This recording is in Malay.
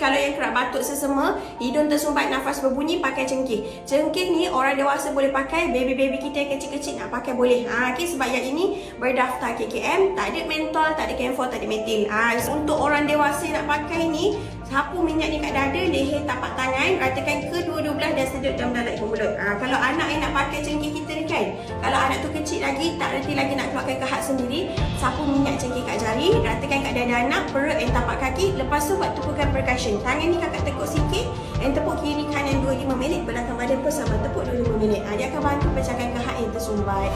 kalau yang kerap batuk sesama, hidung tersumbat, nafas berbunyi, pakai cengkeh. Cengkeh ni orang dewasa boleh pakai, baby-baby kita yang kecil-kecil nak pakai boleh. Okay, sebab yang ini berdaftar KKM, tak ada mentol, tak ada camphor, tak ada metil. Untuk orang dewasa nak pakai ni, sapu minyak ni kat dada, leher, tapak tangan, ratakan kedua-dua belah dan sedut dalam hidung mulut. Kalau anak yang nak pakai cengkeh kita ni kan, kalau anak tu kecil lagi, tak reti lagi nak keluarkan kehak sendiri, sapu minyak cengkeh kat jari, ratakan kat dada anak, perut dan tapak kaki. Lepas tu buat tepukan percussion. Tangan ni kakak tekuk sikit, dan tepuk kiri kanan 25 minit, belakang badan pun sama, tepuk 25 minit. Dia akan bantu pecahkan kehak yang tersumbat.